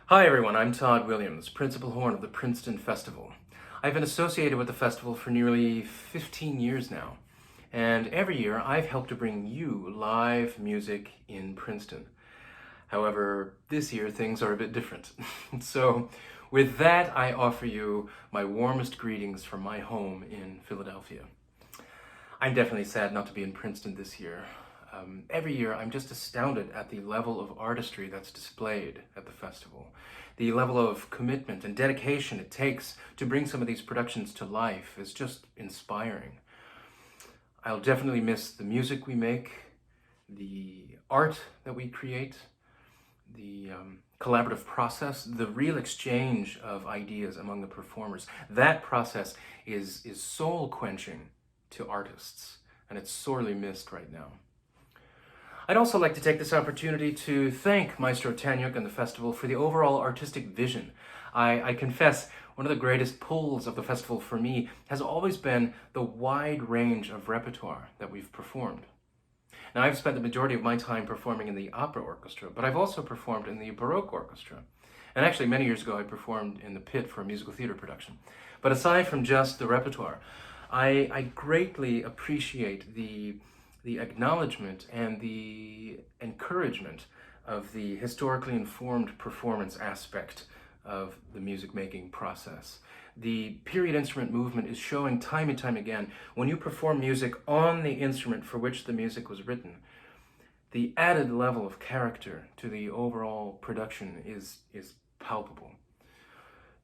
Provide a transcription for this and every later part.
Hi everyone, I'm Todd Williams, Principal Horn of the Princeton Festival. I've been associated with the festival for nearly 15 years now, and every year I've helped to bring you live music in Princeton. However, this year things are a bit different. So, with that, I offer you my warmest greetings from my home in Philadelphia. I'm definitely sad not to be in Princeton this year. Every year, I'm just astounded at the level of artistry that's displayed at the festival, the level of commitment and dedication it takes to bring some of these productions to life is just inspiring. I'll definitely miss the music we make, the art that we create, the collaborative process, the real exchange of ideas among the performers. That process is soul quenching to artists, and it's sorely missed right now. I'd also like to take this opportunity to thank Maestro Tanyuk and the festival for the overall artistic vision. I confess, one of the greatest pulls of the festival for me has always been the wide range of repertoire that we've performed. Now, I've spent the majority of my time performing in the opera orchestra, but I've also performed in the Baroque orchestra. And actually, many years ago, I performed in the pit for a musical theater production. But aside from just the repertoire, I greatly appreciate the acknowledgement and the encouragement of the historically informed performance aspect of the music making process. The period instrument movement is showing time and time again when you perform music on the instrument for which the music was written, the added level of character to the overall production is palpable.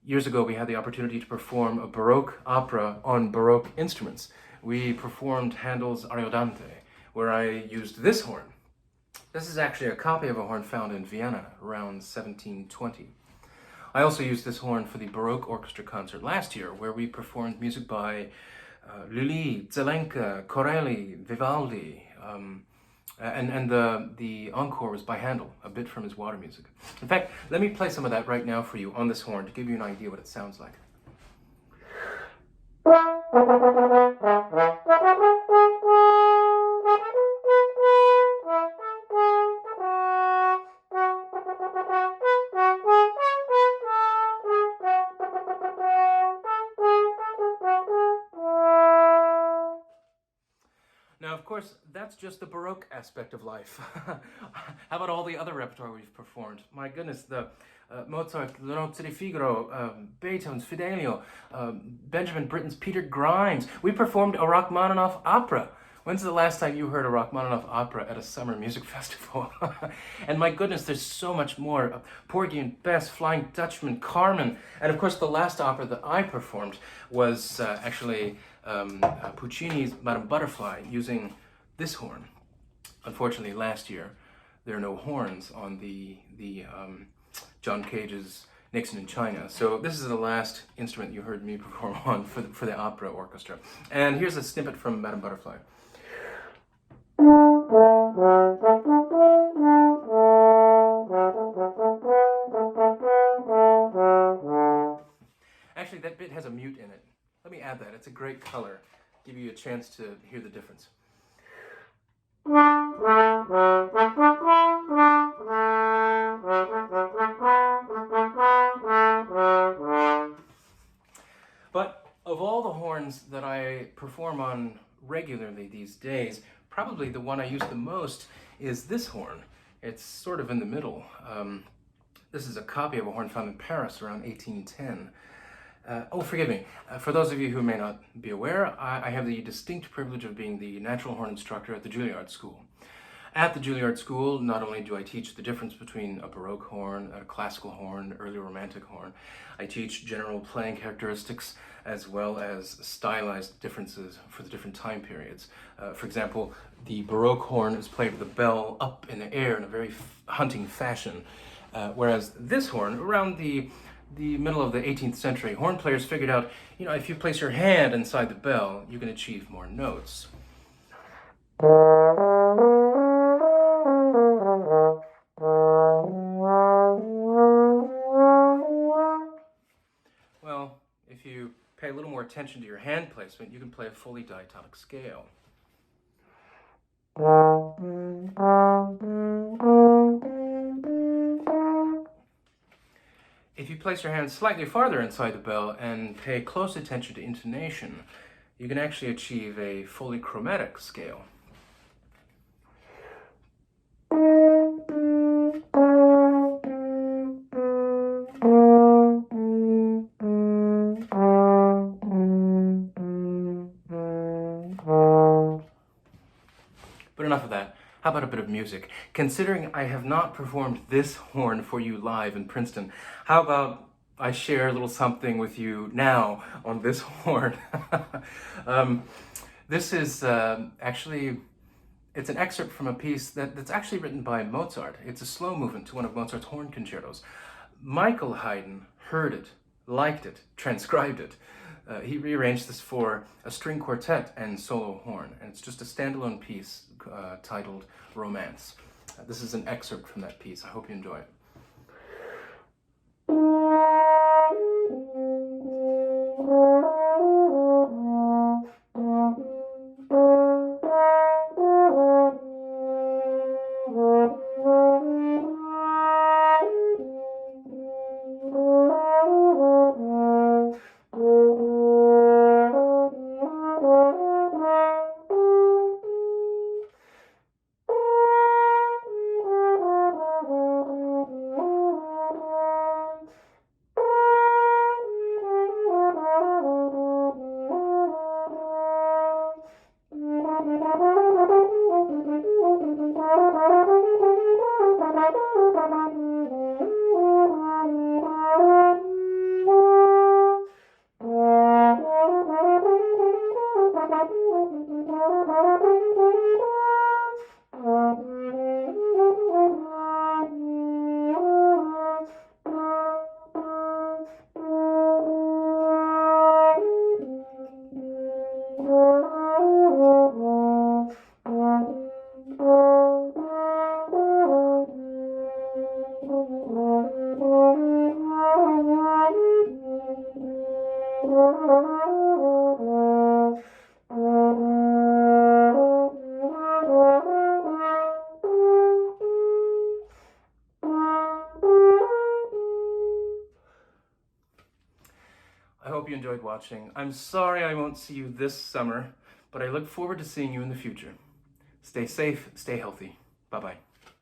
Years ago, we had the opportunity to perform a Baroque opera on Baroque instruments. We performed Handel's Ariodante, where I used this horn. This is actually a copy of a horn found in Vienna around 1720. I also used this horn for the Baroque Orchestra concert last year, where we performed music by Lully, Zelenka, Corelli, Vivaldi, and the encore was by Handel, a bit from his water music. In fact, let me play some of that right now for you on this horn to give you an idea what it sounds like. Now, of course, that's just the Baroque aspect of life. How about all the other repertoire we've performed? My goodness, the Mozart, Le Nozze di Figaro, Beethoven's Fidelio, Benjamin Britten's Peter Grimes. We performed a Rachmaninoff opera. When's the last time you heard a Rachmaninoff opera at a summer music festival? And my goodness, there's so much more. Porgy and Bess, Flying Dutchman, Carmen, and of course the last opera that I performed was actually Puccini's Madame Butterfly using this horn. Unfortunately, last year there are no horns on the John Cage's Nixon in China. So this is the last instrument you heard me perform on for the opera orchestra. And here's a snippet from Madame Butterfly. Actually, that bit has a mute in it. Let me add that. It's a great color. Give you a chance to hear the difference. But of all the horns that I perform on regularly these days, probably the one I use the most is this horn. It's sort of in the middle. This is a copy of a horn found in Paris around 1810. Forgive me. For those of you who may not be aware, I have the distinct privilege of being the natural horn instructor at the Juilliard School. At the Juilliard School, not only do I teach the difference between a Baroque horn, a classical horn, early Romantic horn, I teach general playing characteristics as well as stylized differences for the different time periods. For example, the Baroque horn is played with the bell up in the air in a very hunting fashion, whereas this horn, around the middle of the 18th century, horn players figured out, if you place your hand inside the bell, you can achieve more notes. Well, if you pay a little more attention to your hand placement, you can play a fully diatonic scale. place your hand slightly farther inside the bell and pay close attention to intonation, you can actually achieve a fully chromatic scale. But enough of that. How about a bit of music? Considering I have not performed this horn for you live in Princeton, how about I share a little something with you now on this horn? This is actually, it's an excerpt from a piece that's actually written by Mozart. It's a slow movement to one of Mozart's horn concertos. Michael Haydn heard it, liked it, transcribed it. He rearranged this for a string quartet and solo horn, and it's just a standalone piece titled Romance. This is an excerpt from that piece. I hope you enjoy it. I hope you enjoyed watching. I'm sorry I won't see you this summer, but I look forward to seeing you in the future. Stay safe, stay healthy. Bye-bye.